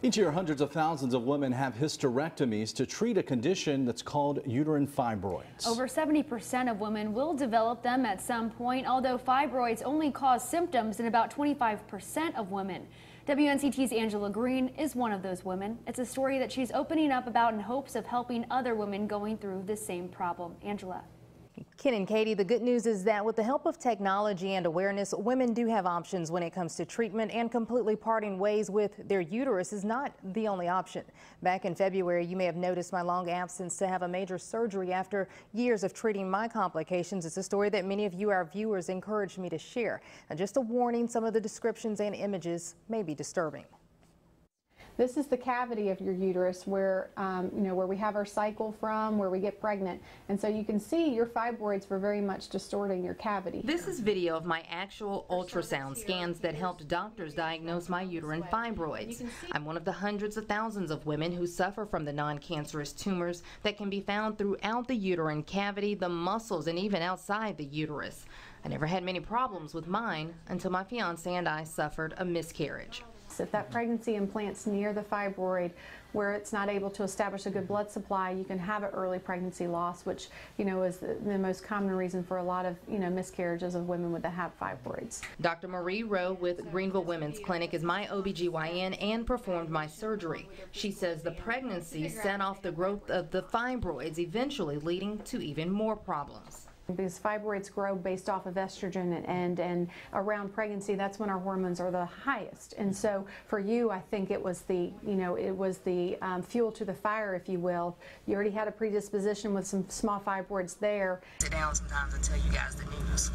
Each year, hundreds of thousands of women have hysterectomies to treat a condition that's called uterine fibroids. Over 70% of women will develop them at some point, although fibroids only cause symptoms in about 25% of women. WNCT's Angela Green is one of those women. It's a story that she's opening up about in hopes of helping other women going through the same problem. Angela. Ken and Katie, the good news is that with the help of technology and awareness, women do have options when it comes to treatment, and completely parting ways with their uterus is not the only option. Back in February, you may have noticed my long absence to have a major surgery after years of treating my complications. It's a story that many of you, our viewers, encouraged me to share. And just a warning, some of the descriptions and images may be disturbing. This is the cavity of your uterus where, where we have our cycle from, where we get pregnant. And so you can see your fibroids were very much distorting your cavity. This is video of my actual ultrasound scans that helped doctors diagnose my uterine fibroids. I'm one of the hundreds of thousands of women who suffer from the non-cancerous tumors that can be found throughout the uterine cavity, the muscles, and even outside the uterus. I never had many problems with mine until my fiance and I suffered a miscarriage. If that pregnancy implants near the fibroid where it's not able to establish a good blood supply, you can have an early pregnancy loss, which is the most common reason for a lot of miscarriages of women that have fibroids. Dr. Marie Rowe with Greenville Women's Clinic is my OBGYN and performed my surgery. She says the pregnancy set off the growth of the fibroids, eventually leading to even more problems. Because fibroids grow based off of estrogen, and around pregnancy, that's when our hormones are the highest. And so for you, I think it was the fuel to the fire, if you will. You already had a predisposition with some small fibroids there. Sit down sometimes and tell you guys the news.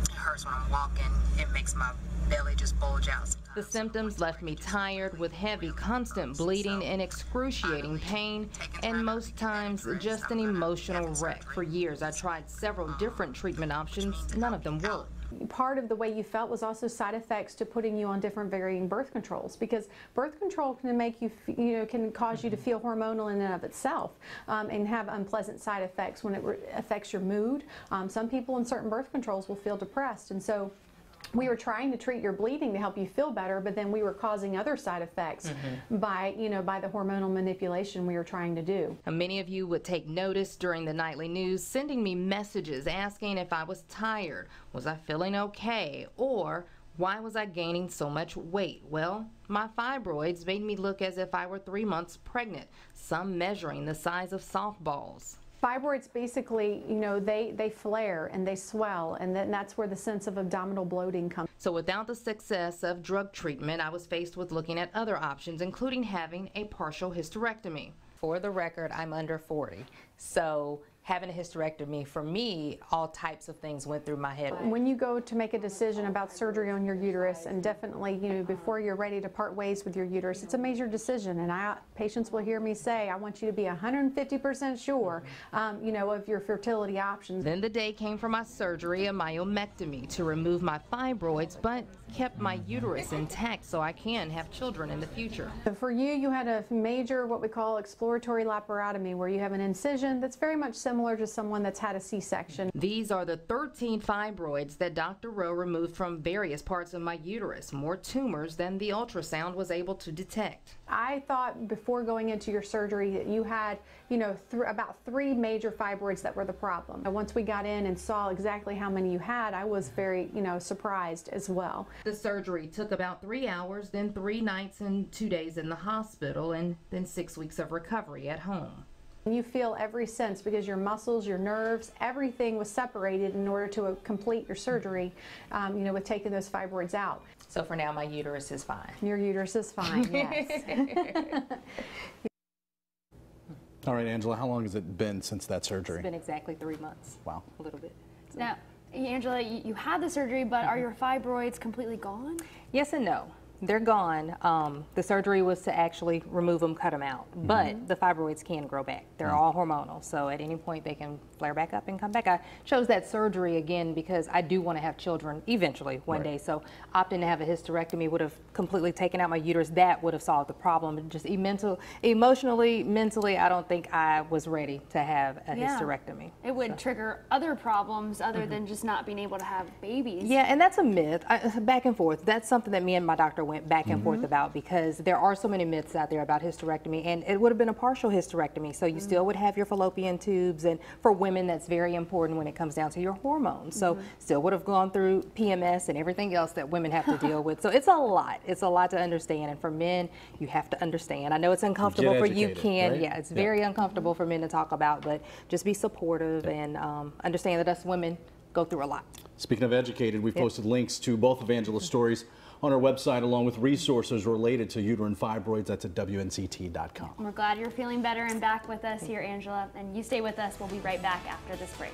It hurts when I'm walking. It makes my belly just bulge out sometimes. The symptoms left me tired with heavy, constant bleeding and excruciating pain, and most times just an emotional wreck. For years, I tried several different treatment options. None of them worked. Part of the way you felt was also side effects to putting you on different varying birth controls, because birth control can make you, can cause you to feel hormonal in and of itself, and have unpleasant side effects when it affects your mood. Some people in certain birth controls will feel depressed, and so we were trying to treat your bleeding to help you feel better, but then we were causing other side effects by the hormonal manipulation we were trying to do. Many of you would take notice during the nightly news, sending me messages asking if I was tired, was I feeling okay, or why was I gaining so much weight? Well, my fibroids made me look as if I were 3 months pregnant, some measuring the size of softballs. Fibroids basically, they flare and they swell, and then that's where the sense of abdominal bloating comes. So without the success of drug treatment, I was faced with looking at other options, including having a partial hysterectomy. For the record, I'm under 40, so having a hysterectomy, for me, all types of things went through my head. When you go to make a decision about surgery on your uterus, and definitely, before you're ready to part ways with your uterus, it's a major decision. And patients will hear me say, I want you to be 150% sure, of your fertility options. Then the day came for my surgery, a myomectomy, to remove my fibroids, but kept my uterus intact so I can have children in the future. So for you, you had a major, what we call exploratory laparotomy, where you have an incision that's very much similar to someone that's had a C-section. These are the 13 fibroids that Dr. Rowe removed from various parts of my uterus, more tumors than the ultrasound was able to detect. I thought before going into your surgery that you had, about 3 major fibroids that were the problem. And once we got in and saw exactly how many you had, I was very, surprised as well. The surgery took about 3 hours, then 3 nights and 2 days in the hospital, and then 6 weeks of recovery at home. You feel every sense, because your muscles, your nerves, everything was separated in order to complete your surgery, with taking those fibroids out. So for now, my uterus is fine. Your uterus is fine, yes. All right, Angela, how long has it been since that surgery? It's been exactly 3 months. Wow. A little bit. So. Now, Angela, you had the surgery, but are your fibroids completely gone? Yes and no. They're gone. The surgery was to actually remove them, cut them out. But the fibroids can grow back. They're all hormonal, so at any point they can flare back up and come back. I chose that surgery again because I do want to have children eventually one day. So opting to have a hysterectomy would have completely taken out my uterus. That would have solved the problem. Just emotionally, mentally, I don't think I was ready to have a hysterectomy. It would trigger other problems other than just not being able to have babies. Yeah, and that's a myth. Back and forth. That's something that me and my doctor went back and forth about, because there are so many myths out there about hysterectomy, and it would have been a partial hysterectomy. So you still would have your fallopian tubes, and for women that's very important when it comes down to your hormones. So still would have gone through PMS and everything else that women have to deal with. So it's a lot. It's a lot to understand, and for men, you have to understand. I know it's uncomfortable for you, Ken. Right? Yeah, it's very uncomfortable for men to talk about, but just be supportive and understand that us women go through a lot. Speaking of educated, we've posted links to both of Angela's stories on our website, along with resources related to uterine fibroids. That's at WNCT.com. We're glad you're feeling better and back with us here, Angela. And you stay with us. We'll be right back after this break.